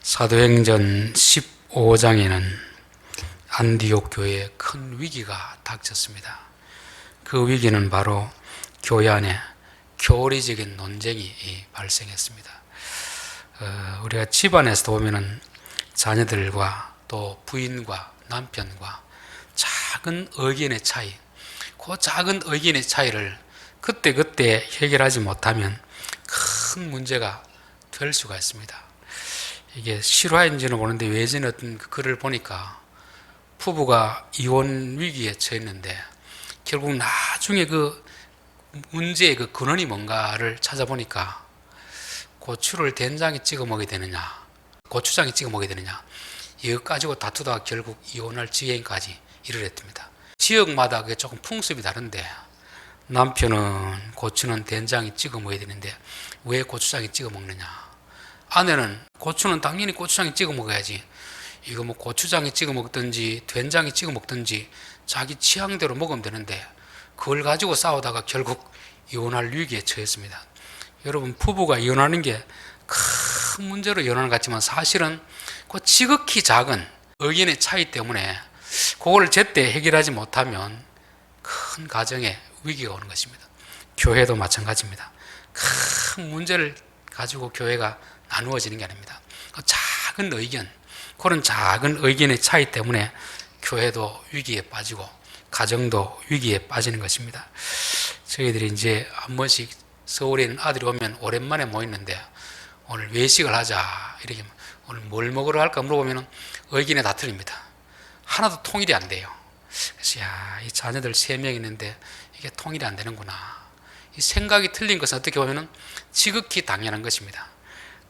사도행전 15장에는 안디옥 교회에 큰 위기가 닥쳤습니다. 그 위기는 바로 교회 안에 교리적인 논쟁이 발생했습니다. 우리가 집안에서도 보면은 자녀들과 또 부인과 남편과 작은 의견의 차이, 그 작은 의견의 차이를 그때그때 해결하지 못하면 큰 문제가 될 수가 있습니다. 이게 실화인지는 모르는데 예전에 어떤 글을 보니까 부부가 이혼 위기에 처했는데 결국 나중에 그 문제의 그 근원이 뭔가를 찾아보니까 고추를 된장에 찍어 먹어야 되느냐, 고추장에 찍어 먹어야 되느냐, 이거 가지고 다투다가 결국 이혼할 지경까지 이르렀답니다. 지역마다 그게 조금 풍습이 다른데 남편은 고추는 된장에 찍어 먹어야 되는데 왜 고추장에 찍어 먹느냐, 아내는 고추는 당연히 고추장에 찍어 먹어야지, 이거 뭐 고추장에 찍어 먹든지 된장에 찍어 먹든지 자기 취향대로 먹으면 되는데 그걸 가지고 싸우다가 결국 이혼할 위기에 처했습니다. 여러분, 부부가 이혼하는 게 큰 문제로 이혼하는 것 같지만 사실은 그 지극히 작은 의견의 차이 때문에 그걸 제때 해결하지 못하면 큰 가정에 위기가 오는 것입니다. 교회도 마찬가지입니다. 큰 문제를 가지고 교회가 나누어지는 게 아닙니다. 그 작은 의견, 그런 작은 의견의 차이 때문에 교회도 위기에 빠지고 가정도 위기에 빠지는 것입니다. 저희들이 이제 한 번씩 서울에 있는 아들이 오면 오랜만에 모이는데 오늘 외식을 하자, 이렇게 오늘 뭘 먹으러 할까 물어보면 의견이 다 틀립니다. 하나도 통일이 안 돼요. 그래서 이 자녀들 3명 있는데 이게 통일이 안 되는구나. 이 생각이 틀린 것은 어떻게 보면 지극히 당연한 것입니다.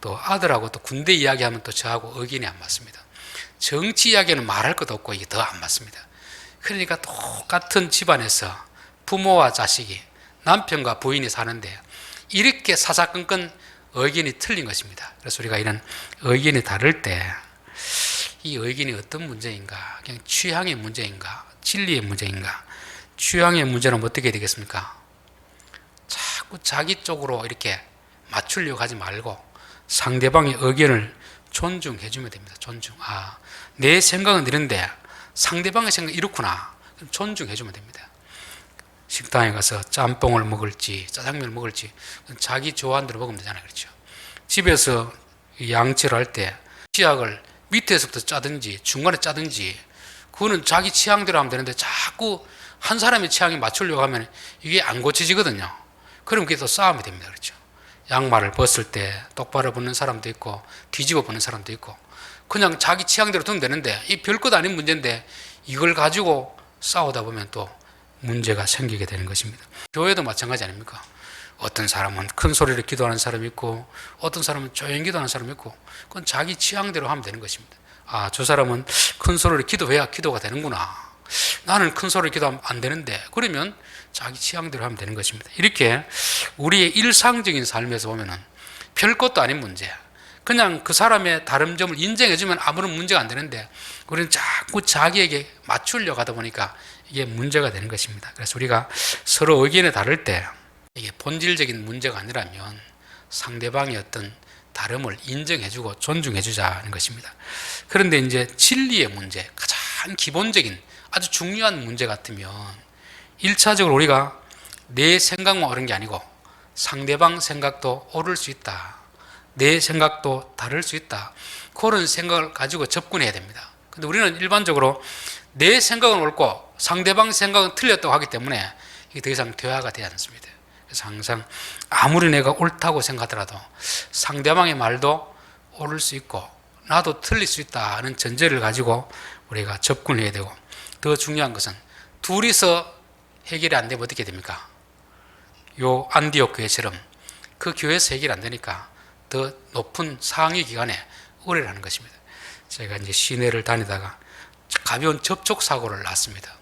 또 아들하고 또 군대 이야기하면 또 저하고 의견이 안 맞습니다. 정치 이야기는 말할 것도 없고 이게 더 안 맞습니다. 그러니까 똑같은 집안에서 부모와 자식이, 남편과 부인이 사는데 이렇게 사사건건 의견이 틀린 것입니다. 그래서 우리가 이런 의견이 다를 때 이 의견이 어떤 문제인가, 그냥 취향의 문제인가, 진리의 문제인가. 취향의 문제는 어떻게 되겠습니까? 자꾸 자기 쪽으로 이렇게 맞추려고 하지 말고 상대방의 의견을 존중해 주면 됩니다. 존중. 내 생각은 이런데 상대방의 생각이 이렇구나. 그럼 존중해 주면 됩니다. 식당에 가서 짬뽕을 먹을지 짜장면을 먹을지 자기 좋아하는 대로 먹으면 되잖아요. 그렇죠? 집에서 양치를 할 때 치약을 밑에서부터 짜든지 중간에 짜든지 그거는 자기 취향대로 하면 되는데 자꾸 한 사람의 취향에 맞추려고 하면 이게 안 고쳐지거든요. 그럼 그게 또 싸움이 됩니다. 그렇죠? 양말을 벗을 때 똑바로 벗는 사람도 있고 뒤집어 벗는 사람도 있고 그냥 자기 취향대로 두면 되는데 이 별것 아닌 문제인데 이걸 가지고 싸우다 보면 또 문제가 생기게 되는 것입니다. 교회도 마찬가지 아닙니까? 어떤 사람은 큰 소리로 기도하는 사람이 있고 어떤 사람은 조용히 기도하는 사람이 있고 그건 자기 취향대로 하면 되는 것입니다. 저 사람은 큰 소리로 기도해야 기도가 되는구나. 나는 큰 소리로 기도하면 안 되는데 그러면 자기 취향대로 하면 되는 것입니다. 이렇게 우리의 일상적인 삶에서 보면은 별것도 아닌 문제, 그냥 그 사람의 다른 점을 인정해주면 아무런 문제가 안 되는데 우리는 자꾸 자기에게 맞추려고 하다 보니까 이게 문제가 되는 것입니다. 그래서 우리가 서로 의견이 다를 때 이게 본질적인 문제가 아니라면 상대방의 어떤 다름을 인정해주고 존중해주자는 것입니다. 그런데 이제 진리의 문제, 가장 기본적인 아주 중요한 문제 같으면 1차적으로 우리가 내 생각만 옳은 게 아니고 상대방 생각도 옳을 수 있다, 내 생각도 다를 수 있다, 그런 생각을 가지고 접근해야 됩니다. 근데 우리는 일반적으로 내 생각은 옳고 상대방 생각은 틀렸다고 하기 때문에 이게 더 이상 대화가 되지 않습니다. 그래서 항상 아무리 내가 옳다고 생각하더라도 상대방의 말도 옳을 수 있고 나도 틀릴 수 있다는 전제를 가지고 우리가 접근해야 되고, 더 중요한 것은 둘이서 해결이 안 되면 어떻게 됩니까? 요 안디옥 교회처럼 그 교회에서 해결이 안 되니까 더 높은 상위 기관에 의뢰를 하는 것입니다. 제가 이제 시내를 다니다가 가벼운 접촉 사고를 났습니다.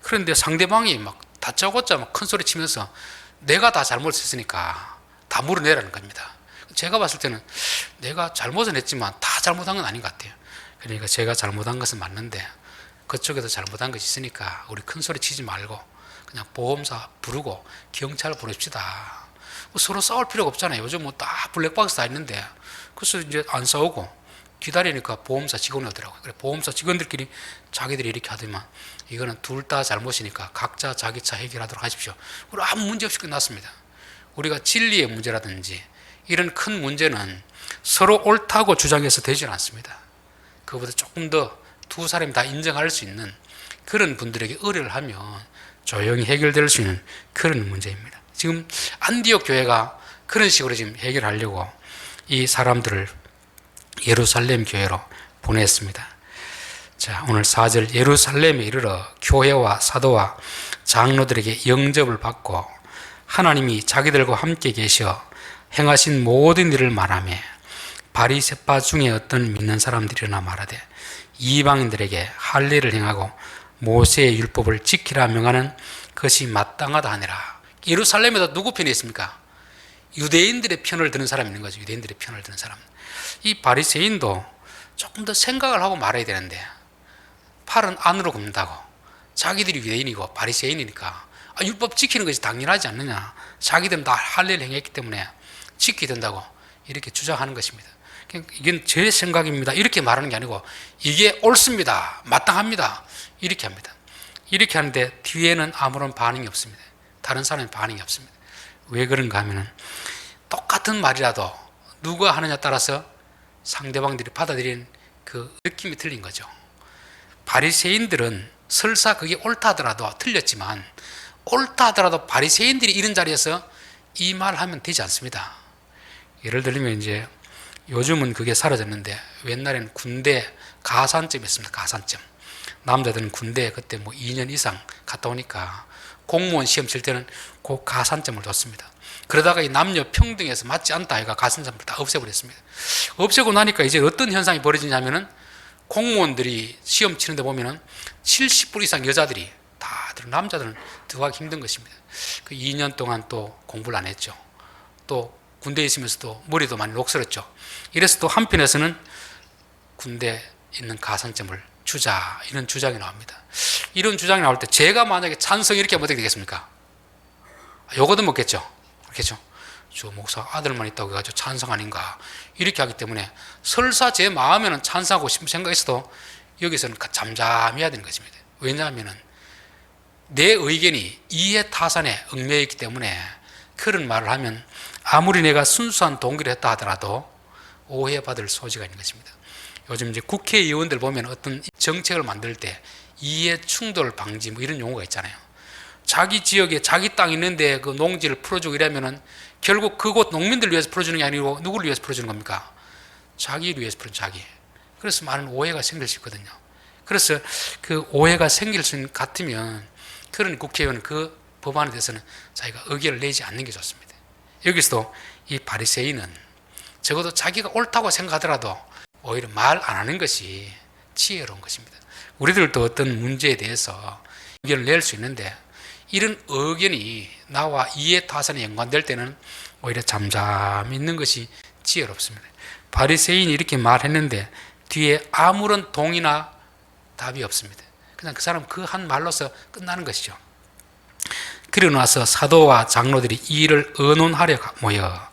그런데 상대방이 막 다짜고짜 막 큰 소리 치면서 내가 다 잘못했으니까 다 물어내라는 겁니다. 제가 봤을 때는 내가 잘못은 했지만 다 잘못한 건 아닌 것 같아요. 그러니까 제가 잘못한 것은 맞는데 그쪽에도 잘못한 것이 있으니까 우리 큰 소리 치지 말고 그냥 보험사 부르고 경찰 부릅시다. 서로 싸울 필요가 없잖아요. 요즘 뭐 다 블랙박스 다 있는데. 그래서 이제 안 싸우고 기다리니까 보험사 직원이 오더라고요. 그래, 보험사 직원들끼리 자기들이 이렇게 하더만 이거는 둘 다 잘못이니까 각자 자기 차 해결하도록 하십시오. 그리고 아무 문제 없이 끝났습니다. 우리가 진리의 문제라든지 이런 큰 문제는 서로 옳다고 주장해서 되지는 않습니다. 그보다 조금 더 두 사람이 다 인정할 수 있는 그런 분들에게 의뢰를 하면 조용히 해결될 수 있는 그런 문제입니다. 지금 안디옥 교회가 그런 식으로 지금 해결하려고 이 사람들을 예루살렘 교회로 보냈습니다. 자, 오늘 4절 예루살렘에 이르러 교회와 사도와 장로들에게 영접을 받고 하나님이 자기들과 함께 계셔 행하신 모든 일을 말하며 바리새파 중에 어떤 믿는 사람들이 일어나 말하되 이방인들에게 할례를 행하고 모세의 율법을 지키라 명하는 것이 마땅하다 하니라. 예루살렘에다 누구 편에 있습니까? 유대인들의 편을 드는 사람이 있는 거죠. 유대인들의 편을 드는 사람. 이 바리새인도 조금 더 생각을 하고 말해야 되는데 팔은 안으로 굽는다고 자기들이 유대인이고 바리새인이니까 율법 지키는 것이 당연하지 않느냐, 자기들은 다 할례를 행했기 때문에 지켜야 된다고 이렇게 주장하는 것입니다. 이건 제 생각입니다 이렇게 말하는 게 아니고 이게 옳습니다, 마땅합니다 이렇게 합니다. 이렇게 하는데 뒤에는 아무런 반응이 없습니다. 다른 사람의 반응이 없습니다. 왜 그런가 하면은 똑같은 말이라도 누가 하느냐에 따라서 상대방들이 받아들이는 그 느낌이 틀린 거죠. 바리새인들은 설사 그게 옳다 하더라도 틀렸지만 옳다 하더라도 바리새인들이 이런 자리에서 이 말 하면 되지 않습니다. 예를 들면 이제 요즘은 그게 사라졌는데 옛날에는 군대 가산점이 있습니다. 가산점. 남자들은 군대 그때 뭐 2년 이상 갔다 오니까 공무원 시험 칠 때는 그 가산점을 뒀습니다. 그러다가 이 남녀 평등에서 맞지 않다 해가 가산점을 다 없애버렸습니다. 없애고 나니까 이제 어떤 현상이 벌어지냐면은 공무원들이 시험 치는데 보면은 70% 이상 여자들이 다들 남자들은 들어가기 힘든 것입니다. 그 2년 동안 또 공부를 안 했죠. 또 군대에 있으면서도 머리도 많이 녹슬었죠. 이래서 또 한편에서는 군대에 있는 가산점을 주자 이런 주장이 나옵니다. 이런 주장이 나올 때 제가 만약에 찬성 이렇게 하면 어떻게 되겠습니까? 요거도 먹겠죠. 그렇겠죠. 저 목사 아들만 있다고 해가지고 찬성 아닌가 이렇게 하기 때문에 설사 제 마음에는 찬성하고 싶은 생각이 있어도 여기서는 잠잠해야 되는 것입니다. 왜냐하면 내 의견이 이해타산에 얽매여 있기 때문에 그런 말을 하면 아무리 내가 순수한 동기를 했다 하더라도 오해받을 소지가 있는 것입니다. 요즘 이제 국회의원들 보면 어떤 정책을 만들 때 이해 충돌 방지 뭐 이런 용어가 있잖아요. 자기 지역에 자기 땅 있는데 그 농지를 풀어주고 이러면은 결국 그곳 농민들 위해서 풀어주는 게 아니고 누구를 위해서 풀어주는 겁니까? 자기를 위해서 풀어주는 자기. 그래서 많은 오해가 생길 수 있거든요. 그래서 그 오해가 생길 수 있는 같으면 그런 국회의원은 그 법안에 대해서는 자기가 의견을 내지 않는 게 좋습니다. 여기서도 이 바리새인은 적어도 자기가 옳다고 생각하더라도 오히려 말 안 하는 것이 지혜로운 것입니다. 우리들도 어떤 문제에 대해서 의견을 낼 수 있는데 이런 의견이 나와 이해타산에 연관될 때는 오히려 잠잠히 있는 것이 지혜롭습니다. 바리새인이 이렇게 말했는데 뒤에 아무런 동의나 답이 없습니다. 그냥 그 사람 그 한 말로서 끝나는 것이죠. 그리고 나서 사도와 장로들이 이 일을 의논하려 모여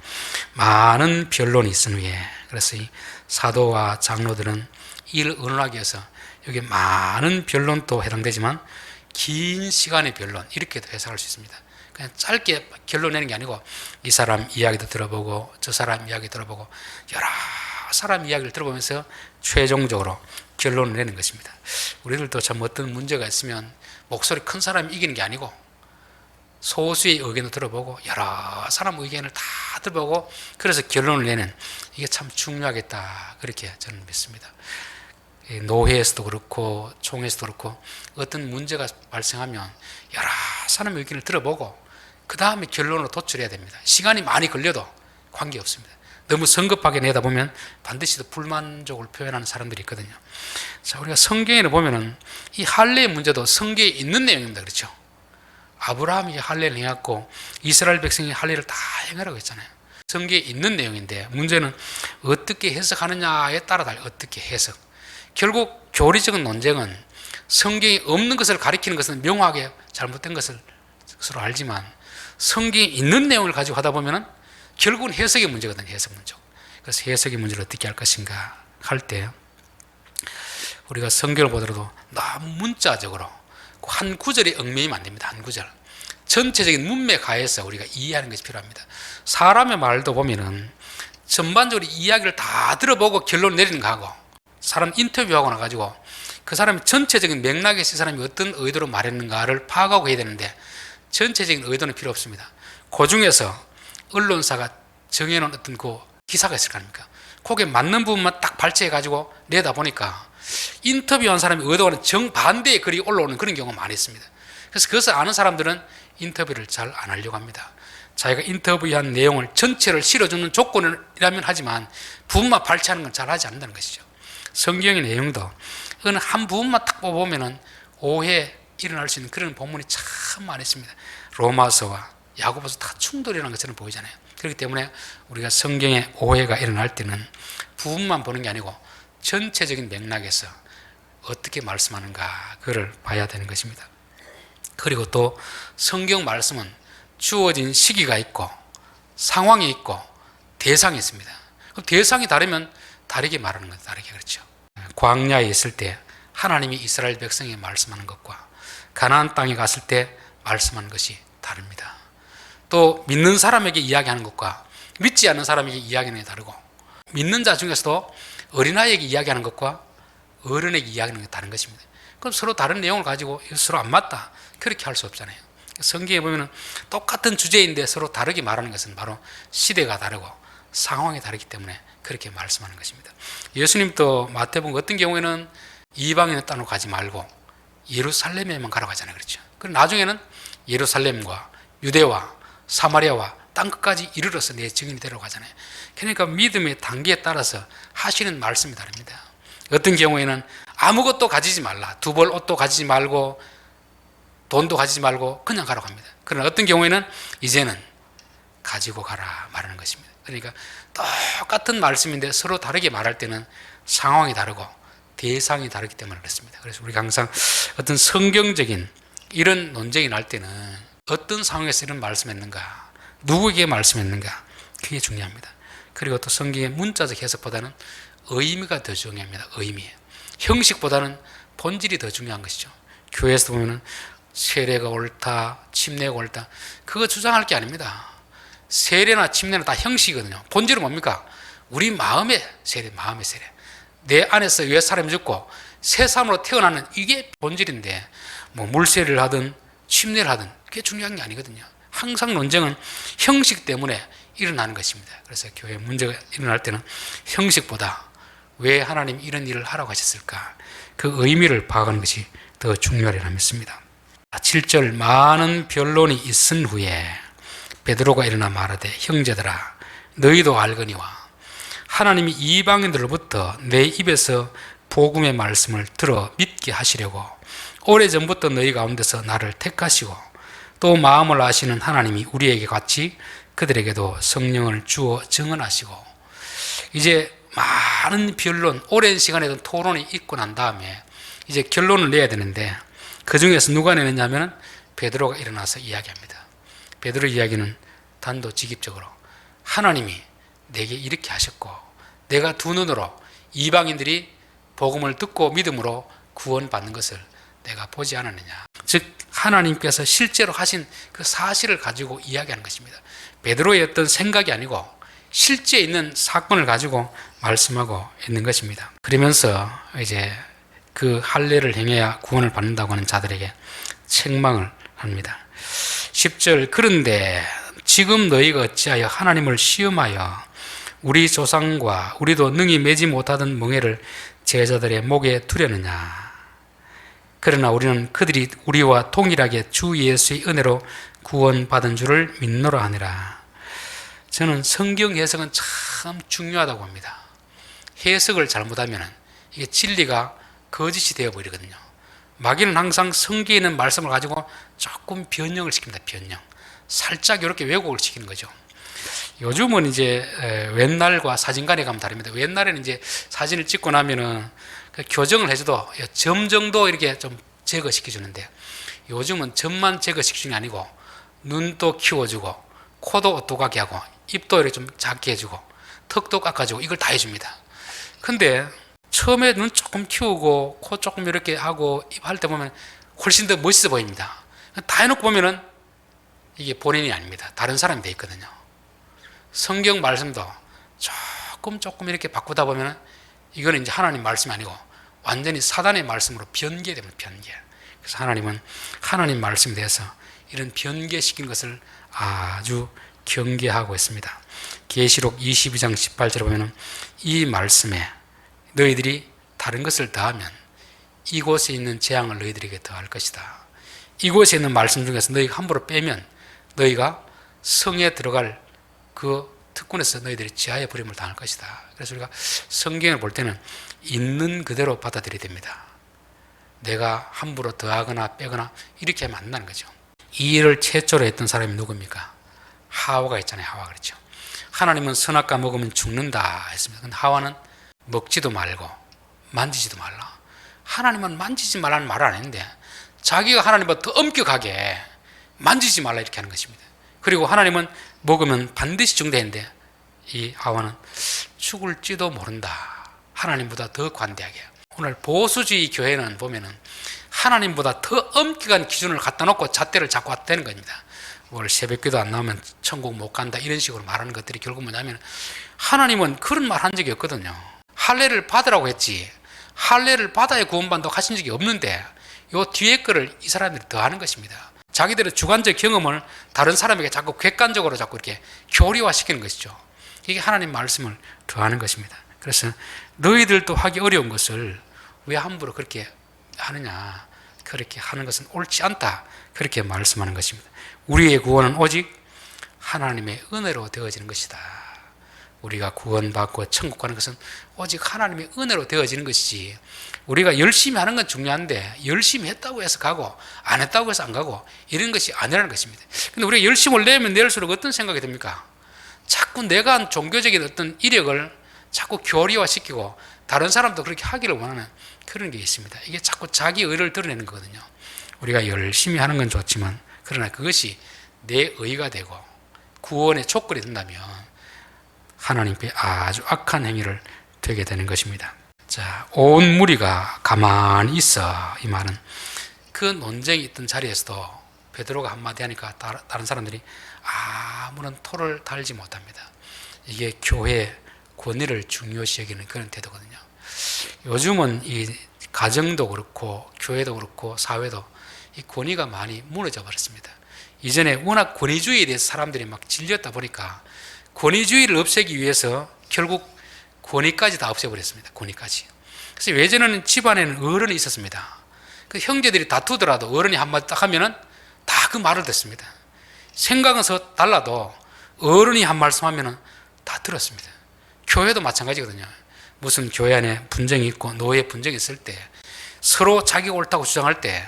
많은 변론이 있은 후에, 그래서 이 사도와 장로들은 이 일을 의논하기 위해서 여기 많은 변론도 해당되지만 긴 시간의 변론 이렇게도 해석할 수 있습니다. 그냥 짧게 결론 내는 게 아니고 이 사람 이야기도 들어보고 저 사람 이야기 들어보고 여러 사람 이야기를 들어보면서 최종적으로 결론을 내는 것입니다. 우리들도 참 어떤 문제가 있으면 목소리 큰 사람이 이기는 게 아니고 소수의 의견을 들어보고 여러 사람 의견을 다 들어보고 그래서 결론을 내는, 이게 참 중요하겠다 그렇게 저는 믿습니다. 노회에서도 그렇고 총회에서도 그렇고 어떤 문제가 발생하면 여러 사람의 의견을 들어보고 그 다음에 결론으로 도출해야 됩니다. 시간이 많이 걸려도 관계없습니다. 너무 성급하게 내다 보면 반드시 또 불만족을 표현하는 사람들이 있거든요. 자, 우리가 성경에 보면은 이 할례의 문제도 성경에 있는 내용입니다. 그렇죠? 아브라함이 할례를 행했고 이스라엘 백성이 할례를 다 행하라고 했잖아요. 성경에 있는 내용인데 문제는 어떻게 해석하느냐에 따라 달라요. 어떻게 해석. 결국 교리적인 논쟁은 성경에 없는 것을 가리키는 것은 명확하게 잘못된 것을 서로 알지만 성경에 있는 내용을 가지고 하다 보면 결국은 해석의 문제거든요. 해석 문제. 그래서 해석의 문제를 어떻게 할 것인가. 할 때 우리가 성경을 보더라도 너무 문자적으로 한 구절에 얽매이면 안 됩니다. 한 구절. 전체적인 문맥 하에서 우리가 이해하는 것이 필요합니다. 사람의 말도 보면은 전반적으로 이야기를 다 들어보고 결론 내리는 거 하고, 사람 인터뷰하고 나가지고 그 사람의 전체적인 맥락에서 이 사람이 어떤 의도로 말했는가를 파악하고 해야 되는데, 전체적인 의도는 필요 없습니다. 그 중에서 언론사가 정해놓은 어떤 그 기사가 있을 거 아닙니까? 거기에 맞는 부분만 딱 발췌해가지고 내다 보니까 인터뷰한 사람의 의도와는 정반대의 글이 올라오는 그런 경우가 많이 있습니다. 그래서 그것을 아는 사람들은 인터뷰를 잘 안 하려고 합니다. 자기가 인터뷰한 내용을 전체를 실어주는 조건이라면 하지만 부분만 발췌하는 건 잘 하지 않는다는 것이죠. 성경의 내용도 어느 한 부분만 딱 뽑아보면 오해 일어날 수 있는 그런 본문이 참 많이 있습니다. 로마서와 야고보서 다 충돌이라는 것처럼 보이잖아요. 그렇기 때문에 우리가 성경에 오해가 일어날 때는 부분만 보는 게 아니고 전체적인 맥락에서 어떻게 말씀하는가 그걸 봐야 되는 것입니다. 그리고 또 성경 말씀은 주어진 시기가 있고 상황이 있고 대상이 있습니다. 대상이 다르면 다르게 말하는 것, 다르게 그렇죠. 광야에 있을 때 하나님이 이스라엘 백성에게 말씀하는 것과 가나안 땅에 갔을 때 말씀하는 것이 다릅니다. 또 믿는 사람에게 이야기하는 것과 믿지 않는 사람에게 이야기하는 게 다르고, 믿는 자 중에서도 어린아이에게 이야기하는 것과 어른에게 이야기하는 게 다른 것입니다. 그럼 서로 다른 내용을 가지고 서로 안 맞다, 그렇게 할 수 없잖아요. 성경에 보면 똑같은 주제인데 서로 다르게 말하는 것은 바로 시대가 다르고 상황이 다르기 때문에 그렇게 말씀하는 것입니다. 예수님도 마태복음 어떤 경우에는 이방인의 땅으로 가지 말고 예루살렘에만 가라고 하잖아요. 그렇죠. 그리고 나중에는 예루살렘과 유대와 사마리아와 땅끝까지 이르러서 내 증인이 되라고 하잖아요. 그러니까 믿음의 단계에 따라서 하시는 말씀이 다릅니다. 어떤 경우에는 아무것도 가지지 말라, 두 벌 옷도 가지지 말고 돈도 가지지 말고 그냥 가라고 합니다. 그러나 어떤 경우에는 이제는 가지고 가라 말하는 것입니다. 그러니까 똑같은 말씀인데 서로 다르게 말할 때는 상황이 다르고 대상이 다르기 때문에 그렇습니다. 그래서 우리가 항상 어떤 성경적인 이런 논쟁이 날 때는 어떤 상황에서 이런 말씀했는가, 누구에게 말씀했는가, 그게 중요합니다. 그리고 또 성경의 문자적 해석보다는 의미가 더 중요합니다. 의미. 형식보다는 본질이 더 중요한 것이죠. 교회에서 보면은 세례가 옳다, 침례가 옳다, 그거 주장할 게 아닙니다. 세례나 침례는 다 형식이거든요. 본질은 뭡니까? 우리 마음의 세례, 마음의 세례. 내 안에서 옛 사람이 죽고 새 사람으로 태어나는 이게 본질인데, 뭐 물세례를 하든 침례를 하든 그게 중요한 게 아니거든요. 항상 논쟁은 형식 때문에 일어나는 것입니다. 그래서 교회 문제가 일어날 때는 형식보다 왜 하나님 이런 일을 하라고 하셨을까, 그 의미를 파악하는 것이 더 중요하리라 믿습니다. 7절, 많은 변론이 있은 후에 베드로가 일어나 말하되 형제들아 너희도 알거니와 하나님이 이방인들로부터 내 입에서 복음의 말씀을 들어 믿게 하시려고 오래전부터 너희 가운데서 나를 택하시고 또 마음을 아시는 하나님이 우리에게 같이 그들에게도 성령을 주어 증언하시고, 이제 많은 변론, 오랜 시간에 토론이 있고 난 다음에 이제 결론을 내야 되는데, 그 중에서 누가 내느냐면 베드로가 일어나서 이야기합니다. 베드로 이야기는 단도직입적으로 하나님이 내게 이렇게 하셨고 내가 두 눈으로 이방인들이 복음을 듣고 믿음으로 구원받는 것을 내가 보지 않았느냐. 즉 하나님께서 실제로 하신 그 사실을 가지고 이야기하는 것입니다. 베드로의 어떤 생각이 아니고 실제 있는 사건을 가지고 말씀하고 있는 것입니다. 그러면서 이제 그 할례를 행해야 구원을 받는다고 하는 자들에게 책망을 합니다. 10절, 그런데 지금 너희가 어찌하여 하나님을 시험하여 우리 조상과 우리도 능히 매지 못하던 멍에를 제자들의 목에 두려느냐. 그러나 우리는 그들이 우리와 동일하게 주 예수의 은혜로 구원받은 줄을 믿노라 하니라. 저는 성경 해석은 참 중요하다고 합니다. 해석을 잘못하면 이게 진리가 거짓이 되어버리거든요. 마귀는 항상 성경에 있는 말씀을 가지고 조금 변형을 시킵니다. 변형. 살짝 이렇게 왜곡을 시키는 거죠. 요즘은 이제 옛날과 사진관에 가면 다릅니다. 옛날에는 이제 사진을 찍고 나면은 교정을 해줘도 점 정도 이렇게 좀 제거시켜주는데, 요즘은 점만 제거시키는 게 아니고 눈도 키워주고 코도 오똑하게 하고 입도 이렇게 좀 작게 해주고 턱도 깎아주고 이걸 다 해줍니다. 근데 처음에 눈 조금 키우고 코 조금 이렇게 하고 입 할 때 보면 훨씬 더 멋있어 보입니다. 다 해놓고 보면은 이게 본인이 아닙니다. 다른 사람이 돼 있거든요. 성경 말씀도 조금 이렇게 바꾸다 보면은 이거는 이제 하나님 말씀이 아니고 완전히 사단의 말씀으로 변개됩니다. 변개. 그래서 하나님은 하나님 말씀에 대해서 이런 변개시킨 것을 아주 경계하고 있습니다. 계시록 22장 18절에 보면은 이 말씀에 너희들이 다른 것을 더하면 이곳에 있는 재앙을 너희들에게 더할 것이다. 이곳에 있는 말씀 중에서 너희가 함부로 빼면 너희가 성에 들어갈 그 특권에서 너희들이 지하에 버림을 당할 것이다. 그래서 우리가 성경을 볼 때는 있는 그대로 받아들여야 됩니다. 내가 함부로 더하거나 빼거나 이렇게 하면 안 된다는 거죠. 이 일을 최초로 했던 사람이 누굽니까? 하와가 있잖아요. 하와. 그렇죠. 하나님은 선악과 먹으면 죽는다 했습니다. 근데 하와는 먹지도 말고 만지지도 말라. 하나님은 만지지 말라는 말을 안 했는데 자기가 하나님보다 더 엄격하게 만지지 말라 이렇게 하는 것입니다. 그리고 하나님은 먹으면 반드시 죽는다 했는데 이 하와는 죽을지도 모른다. 하나님보다 더 관대하게. 오늘 보수주의 교회는 보면은 하나님보다 더 엄격한 기준을 갖다 놓고 잣대를 잡고 왔다는 겁니다. 오늘 새벽기도 안 나오면 천국 못 간다 이런 식으로 말하는 것들이 결국 뭐냐면 하나님은 그런 말 한 적이 없거든요. 할례를 받으라고 했지 할례를 받아야 구원받는다고 하신 적이 없는데 요 뒤에 거를 이 사람들이 더 하는 것입니다. 자기들의 주관적 경험을 다른 사람에게 자꾸 객관적으로 자꾸 이렇게 교리화시키는 것이죠. 이게 하나님 말씀을 더하는 것입니다. 그래서 너희들도 하기 어려운 것을 왜 함부로 그렇게 하느냐, 그렇게 하는 것은 옳지 않다, 그렇게 말씀하는 것입니다. 우리의 구원은 오직 하나님의 은혜로 되어지는 것이다. 우리가 구원받고 천국 가는 것은 오직 하나님의 은혜로 되어지는 것이지 우리가 열심히 하는 건 중요한데 열심히 했다고 해서 가고 안 했다고 해서 안 가고 이런 것이 아니라는 것입니다. 근데 우리가 열심을 내면 낼수록 어떤 생각이 듭니까? 자꾸 내가 한 종교적인 어떤 이력을 자꾸 교리화시키고 다른 사람도 그렇게 하기를 원하는 그런 게 있습니다. 이게 자꾸 자기 의를 드러내는 거거든요. 우리가 열심히 하는 건 좋지만 그러나 그것이 내 의가 되고 구원의 조건이 된다면 하나님께 아주 악한 행위를 되게 되는 것입니다. 자, 온 무리가 가만히 있어. 이 말은 그 논쟁이 있던 자리에서도 베드로가 한마디 하니까 다른 사람들이 아무런 토를 달지 못합니다. 이게 교회 권위를 중요시 여기는 그런 태도거든요. 요즘은 이 가정도 그렇고 교회도 그렇고 사회도 이 권위가 많이 무너져 버렸습니다. 이전에 워낙 권위주의에 대해서 사람들이 막 질렸다 보니까 권위주의를 없애기 위해서 결국 권위까지 다 없애버렸습니다. 권위까지. 그래서 예전에는 집안에는 어른이 있었습니다. 그 형제들이 다투더라도 어른이 한마디 딱 하면은 다 그 말을 듣습니다. 생각은 달라도 어른이 한 말씀 하면은 다 들었습니다. 교회도 마찬가지거든요. 무슨 교회 안에 분쟁이 있고 노예 분쟁이 있을 때 서로 자기가 옳다고 주장할 때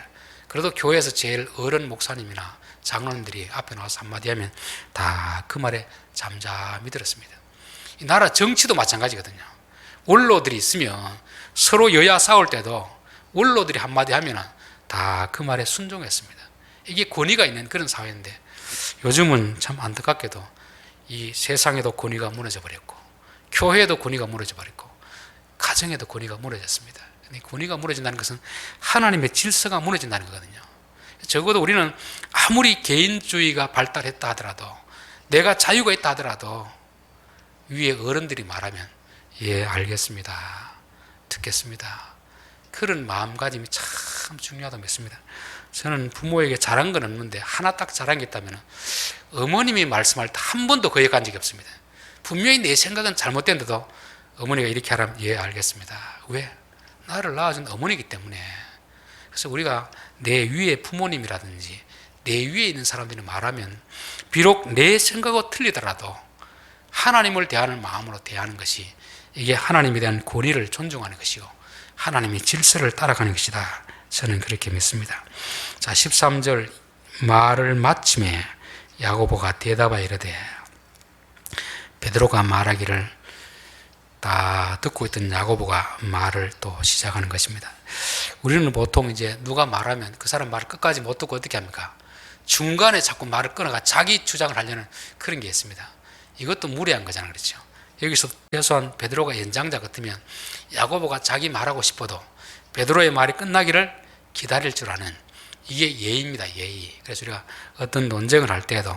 그래도 교회에서 제일 어른 목사님이나 장로님들이 앞에 나와서 한마디 하면 다 그 말에 잠잠히 들었습니다. 이 나라 정치도 마찬가지거든요. 원로들이 있으면 서로 여야 싸울 때도 원로들이 한마디 하면 다 그 말에 순종했습니다. 이게 권위가 있는 그런 사회인데 요즘은 참 안타깝게도 이 세상에도 권위가 무너져 버렸고 교회에도 권위가 무너져 버렸고 가정에도 권위가 무너졌습니다. 근데 권위가 무너진다는 것은 하나님의 질서가 무너진다는 거거든요. 적어도 우리는 아무리 개인주의가 발달했다 하더라도 내가 자유가 있다 하더라도 위에 어른들이 말하면 예 알겠습니다, 듣겠습니다, 그런 마음가짐이 참 중요하다고 믿습니다. 저는 부모에게 잘한 건 없는데 하나 딱 잘한 게 있다면 어머님이 말씀할 때 한 번도 거역한 적이 없습니다. 분명히 내 생각은 잘못된데도 어머니가 이렇게 하라면 예 알겠습니다. 왜? 나를 낳아준 어머니이기 때문에. 그래서 우리가 내 위에 부모님이라든지 내 위에 있는 사람들이 말하면 비록 내 생각과 틀리더라도 하나님을 대하는 마음으로 대하는 것이 이게 하나님에 대한 권위를 존중하는 것이고 하나님의 질서를 따라가는 것이다. 저는 그렇게 믿습니다. 자, 13절 말을 마침에 야고보가 대답하여 이르되 베드로가 말하기를 다 듣고 있던 야고보가 말을 또 시작하는 것입니다. 우리는 보통 이제 누가 말하면 그 사람 말을 끝까지 못 듣고 어떻게 합니까? 중간에 자꾸 말을 끊어가 자기 주장을 하려는 그런 게 있습니다. 이것도 무례한 거잖아요. 그렇죠? 여기서 최소한 베드로가 연장자 같으면 야고보가 자기 말하고 싶어도 베드로의 말이 끝나기를 기다릴 줄 아는, 이게 예의입니다. 예의. 그래서 우리가 어떤 논쟁을 할 때에도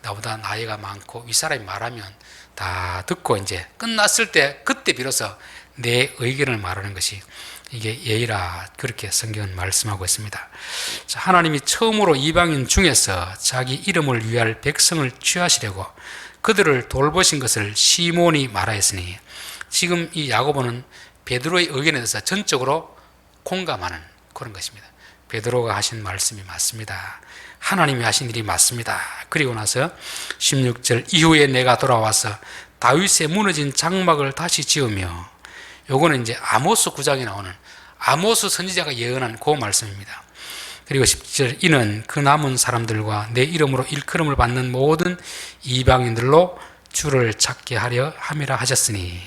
나보다 나이가 많고 윗사람이 말하면 다 듣고 이제 끝났을 때 그때 비로소 내 의견을 말하는 것이 이게 예의라, 그렇게 성경은 말씀하고 있습니다. 자, 하나님이 처음으로 이방인 중에서 자기 이름을 위할 백성을 취하시려고 그들을 돌보신 것을 시몬이 말하였으니, 지금 이 야고보는 베드로의 의견에 대해서 전적으로 공감하는 그런 것입니다. 베드로가 하신 말씀이 맞습니다. 하나님이 하신 일이 맞습니다. 그리고 나서 16절, 이후에 내가 돌아와서 다윗의 무너진 장막을 다시 지으며, 요거는 이제 아모스 9장에 나오는 아모스 선지자가 예언한 그 말씀입니다. 그리고 10절, 이는 그 남은 사람들과 내 이름으로 일컬음을 받는 모든 이방인들로 주를 찾게 하려 함이라 하셨으니,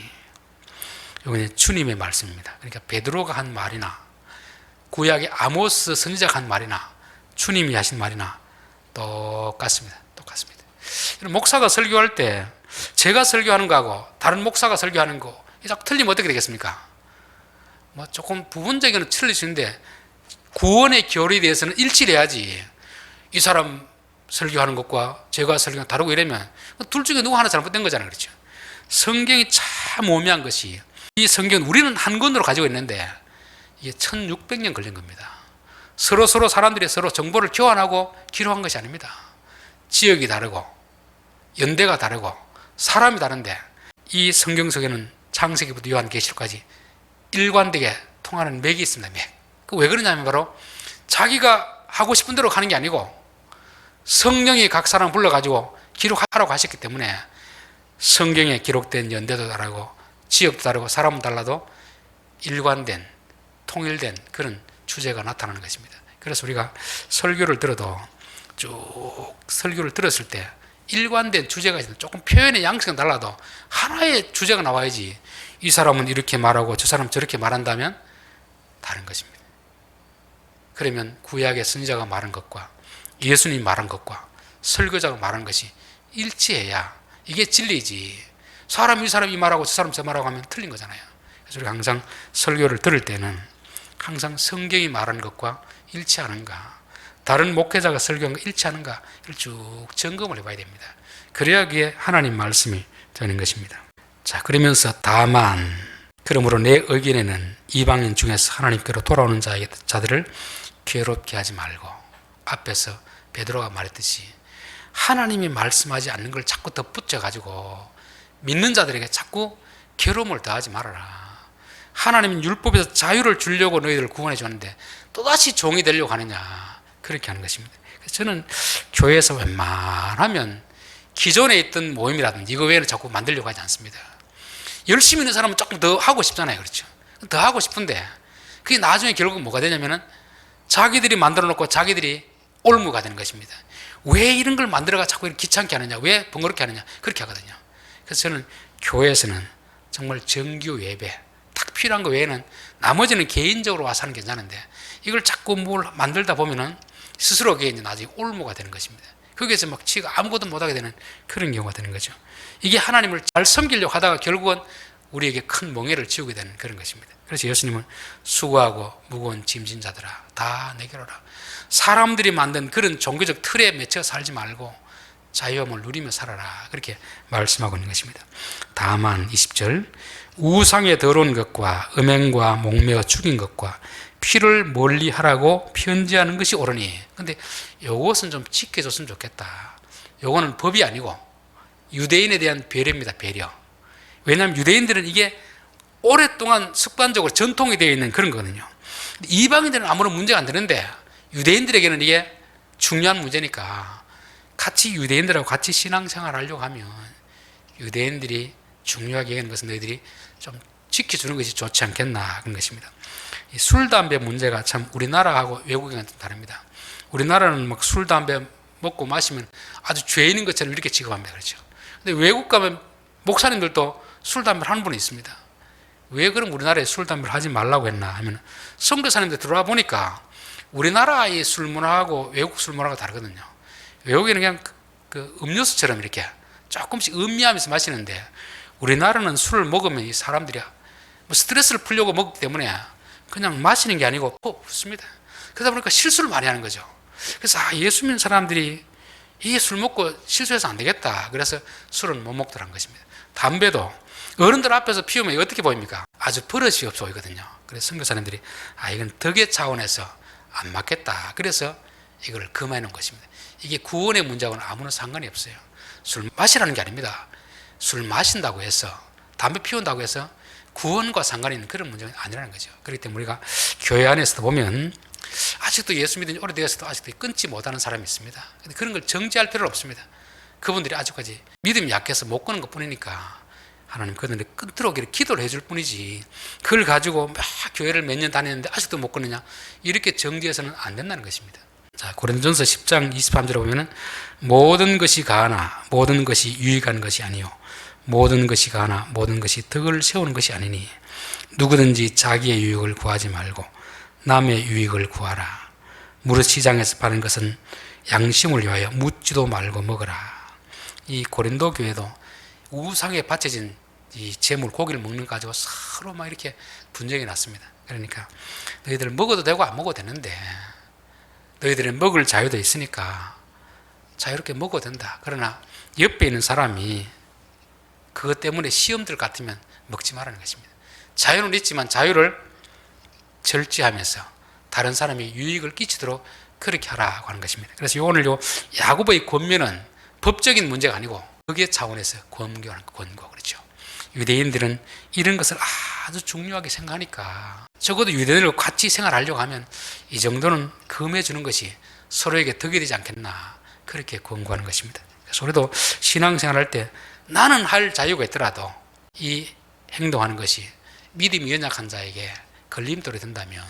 이건 주님의 말씀입니다. 그러니까 베드로가 한 말이나 구약의 아모스 선지자가 한 말이나 주님이 하신 말이나 똑같습니다. 똑같습니다. 목사가 설교할 때 제가 설교하는 거하고 다른 목사가 설교하는 거 자꾸 틀리면 어떻게 되겠습니까? 뭐 조금 부분적인 틀릴 수 있는데 구원의 교리에 대해서는 일치를 해야지. 이 사람 설교하는 것과 제가 설교하는 다르고 이러면 둘 중에 누구 하나 잘못된 거잖아요. 그렇죠? 성경이 참 오묘한 것이, 이 성경은 우리는 한 권으로 가지고 있는데 이게 1600년 걸린 겁니다. 서로 사람들이 서로 정보를 교환하고 기록한 것이 아닙니다. 지역이 다르고 연대가 다르고 사람이 다른데 이 성경 속에는 창세기부터 요한계시록까지 일관되게 통하는 맥이 있습니다. 맥. 왜 그러냐면 바로 자기가 하고 싶은 대로 가는 게 아니고 성령이 각 사람 불러가지고 기록하라고 하셨기 때문에 성경에 기록된 연대도 다르고 지역도 다르고 사람은 달라도 일관된 통일된 그런 주제가 나타나는 것입니다. 그래서 우리가 설교를 들어도 쭉 설교를 들었을 때 일관된 주제가 있으면 조금 표현의 양식은 달라도 하나의 주제가 나와야지, 이 사람은 이렇게 말하고 저 사람은 저렇게 말한다면 다른 것입니다. 그러면 구약의 선지자가 말한 것과 예수님이 말한 것과 설교자가 말한 것이 일치해야 이게 진리지, 사람이 이 사람이 말하고 저 사람 저 말하고 하면 틀린 거잖아요. 그래서 우리가 항상 설교를 들을 때는 항상 성경이 말하는 것과 일치하는가, 다른 목회자가 설교한 거 일치하는가, 이걸 쭉 점검을 해봐야 됩니다. 그래야 그게 하나님 말씀이 되는 것입니다. 자, 그러면서 다만 그러므로 내 의견에는 이방인 중에서 하나님께로 돌아오는 자들을 괴롭게 하지 말고, 앞에서 베드로가 말했듯이 하나님이 말씀하지 않는 걸 자꾸 덧붙여가지고 믿는 자들에게 자꾸 괴로움을 더하지 말아라. 하나님은 율법에서 자유를 주려고 너희들을 구원해 줬는데 또다시 종이 되려고 하느냐, 그렇게 하는 것입니다. 그래서 저는 교회에서 웬만하면 기존에 있던 모임이라든지 이거 외에는 자꾸 만들려고 하지 않습니다. 열심히 있는 사람은 조금 더 하고 싶잖아요. 그렇죠? 더 하고 싶은데 그게 나중에 결국 뭐가 되냐면은 자기들이 만들어 놓고 자기들이 올무가 되는 것입니다. 왜 이런 걸 만들어가 자꾸 이렇게 귀찮게 하느냐, 왜 번거롭게 하느냐, 그렇게 하거든요. 그래서 저는 교회에서는 정말 정규 예배 딱 필요한 거 외에는 나머지는 개인적으로 와서 하는 게 괜찮은데 이걸 자꾸 뭘 만들다 보면은 스스로 그게 이제 나중에 올무가 되는 것입니다. 거기에서 막 지가 아무것도 못하게 되는 그런 경우가 되는 거죠. 이게 하나님을 잘 섬기려고 하다가 결국은 우리에게 큰 멍해를 지우게 되는 그런 것입니다. 그래서 예수님은 수고하고 무거운 짐진 자들아 다 내게로 오라. 사람들이 만든 그런 종교적 틀에 맺혀 살지 말고 자유함을 누리며 살아라, 그렇게 말씀하고 있는 것입니다. 다만 20절, 우상에 더러운 것과 음행과 목매어 죽인 것과 피를 멀리 하라고 편지하는 것이 옳으니. 근데 이것은 좀 지켜줬으면 좋겠다. 이거는 법이 아니고 유대인에 대한 배려입니다. 배려. 왜냐하면 유대인들은 이게 오랫동안 습관적으로 전통이 되어 있는 그런 거거든요. 이방인들은 아무런 문제가 안 되는데 유대인들에게는 이게 중요한 문제니까 같이 유대인들하고 같이 신앙생활 하려고 하면 유대인들이 중요하게 여기는 것은 너희들이 좀 지켜주는 것이 좋지 않겠나, 그런 것입니다. 이 술, 담배 문제가 참 우리나라하고 외국이랑 좀 다릅니다. 우리나라는 막 술, 담배 먹고 마시면 아주 죄인인 것처럼 이렇게 취급합니다. 그렇죠. 근데 외국 가면 목사님들도 술, 담배를 하는 분이 있습니다. 왜 그럼 우리나라에 술, 담배를 하지 말라고 했나 하면 선교사님들 들어와 보니까 우리나라의 술 문화하고 외국 술 문화가 다르거든요. 외국에는 그냥 그 음료수처럼 이렇게 조금씩 음미하면서 마시는데 우리나라는 술을 먹으면 이 사람들이 뭐 스트레스를 풀려고 먹기 때문에 그냥 마시는 게 아니고 없습니다. 그러다 보니까 실수를 많이 하는 거죠. 그래서 예수 믿는 사람들이 이 술 먹고 실수해서 안 되겠다. 그래서 술은 못 먹더란 것입니다. 담배도 어른들 앞에서 피우면 어떻게 보입니까? 아주 버릇이 없어 보이거든요. 그래서 선교사님들이 이건 덕의 차원에서 안 맞겠다. 그래서 이걸 금해 놓은 것입니다. 이게 구원의 문제하고는 아무런 상관이 없어요. 술 마시라는 게 아닙니다. 술 마신다고 해서 담배 피운다고 해서 구원과 상관이 있는 그런 문제는 아니라는 거죠. 그렇기 때문에 우리가 교회 안에서도 보면 아직도 예수 믿은 지 오래되어서도 아직도 끊지 못하는 사람이 있습니다. 근데 그런 걸 정지할 필요는 없습니다. 그분들이 아직까지 믿음이 약해서 못 끊는 것 뿐이니까 하나님 그들이 끊도록 기도를 해줄 뿐이지 그걸 가지고 막 교회를 몇 년 다녔는데 아직도 못 끊느냐 이렇게 정지해서는 안 된다는 것입니다. 자, 고린도전서 10장 23절에 보면은 모든 것이 가하나 모든 것이 유익한 것이 아니요 모든 것이 가하나 모든 것이 덕을 세우는 것이 아니니 누구든지 자기의 유익을 구하지 말고 남의 유익을 구하라. 무릇 시장에서 파는 것은 양심을 위하여 묻지도 말고 먹으라. 이 고린도 교회도 우상에 바쳐진 이 재물 고기를 먹는 거 가지고 서로 막 이렇게 분쟁이 났습니다. 그러니까 너희들 먹어도 되고 안 먹어도 되는데 너희들은 먹을 자유도 있으니까 자유롭게 먹어도 된다. 그러나 옆에 있는 사람이 그것 때문에 시험들 같으면 먹지 말라는 것입니다. 자유는 있지만 자유를 절제하면서 다른 사람이 유익을 끼치도록 그렇게 하라고 하는 것입니다. 그래서 오늘 야고보의 권면은 법적인 문제가 아니고 그게 차원에서 권고 그렇죠. 유대인들은 이런 것을 아주 중요하게 생각하니까 적어도 유대인들과 같이 생활하려고 하면 이 정도는 금해 주는 것이 서로에게 덕이 되지 않겠나 그렇게 권고하는 것입니다. 그래서 우리도 신앙생활할 때 나는 할 자유가 있더라도 이 행동하는 것이 믿음이 연약한 자에게 걸림돌이 된다면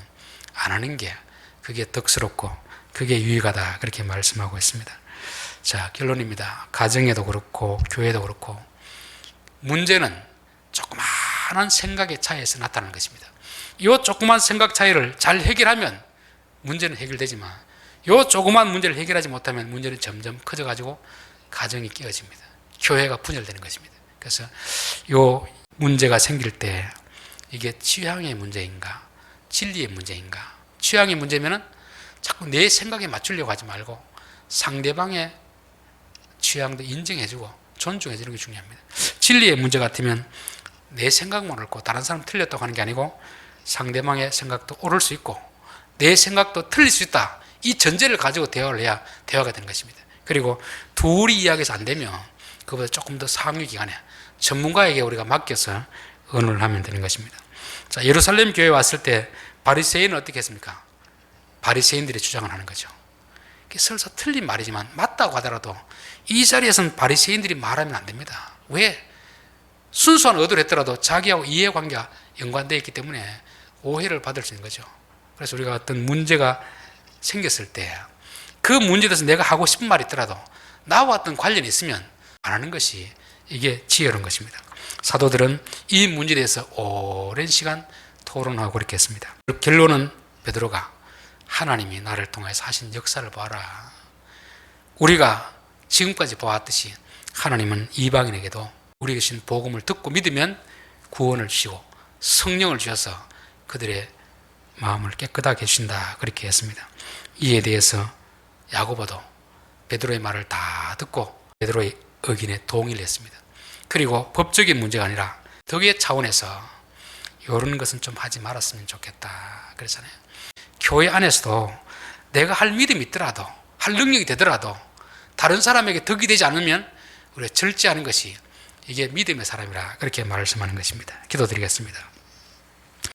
안 하는 게 그게 덕스럽고 그게 유익하다 그렇게 말씀하고 있습니다. 자, 결론입니다. 가정에도 그렇고 교회도 그렇고 문제는 조그마한 생각의 차이에서 나타나는 것입니다. 이 조그만 생각 차이를 잘 해결하면 문제는 해결되지만 이 조그만 문제를 해결하지 못하면 문제는 점점 커져가지고 가정이 깨어집니다. 교회가 분열되는 것입니다. 그래서 이 문제가 생길 때 이게 취향의 문제인가 진리의 문제인가. 취향의 문제면은 자꾸 내 생각에 맞추려고 하지 말고 상대방의 취향도 인정해주고 존중해주는 게 중요합니다. 진리의 문제 같으면 내 생각만 옳고 다른 사람 틀렸다고 하는 게 아니고 상대방의 생각도 옳을 수 있고 내 생각도 틀릴 수 있다. 이 전제를 가지고 대화를 해야 대화가 되는 것입니다. 그리고 둘이 이야기해서 안 되면 그보다 조금 더 상위 기관에 전문가에게 우리가 맡겨서 의논을 하면 되는 것입니다. 자, 예루살렘 교회에 왔을 때 바리새인은 어떻게 했습니까? 바리새인들이 주장을 하는 거죠. 설사 틀린 말이지만 맞다고 하더라도 이 자리에서는 바리새인들이 말하면 안 됩니다. 왜? 순수한 의도를 했더라도 자기하고 이해관계가 연관되어 있기 때문에 오해를 받을 수 있는 거죠. 그래서 우리가 어떤 문제가 생겼을 때 그 문제에 대해서 내가 하고 싶은 말이 있더라도 나와 어떤 관련이 있으면 안 하는 것이 이게 지혜로운 것입니다. 사도들은 이 문제에 대해서 오랜 시간 토론하고 그렇게 했습니다. 결론은 베드로가 하나님이 나를 통해서 하신 역사를 봐라. 우리가 지금까지 보았듯이 하나님은 이방인에게도 우리에게 주신 복음을 듣고 믿으면 구원을 주시고 성령을 주셔서 그들의 마음을 깨끗하게 해주신다. 그렇게 했습니다. 이에 대해서 야고보도 베드로의 말을 다 듣고 베드로의 의견에 동의를 했습니다. 그리고 법적인 문제가 아니라 덕의 차원에서 이런 것은 좀 하지 말았으면 좋겠다 그랬잖아요. 교회 안에서도 내가 할 믿음이 있더라도 할 능력이 되더라도 다른 사람에게 덕이 되지 않으면 우리가 절제하는 것이 이게 믿음의 사람이라 그렇게 말씀하는 것입니다. 기도드리겠습니다.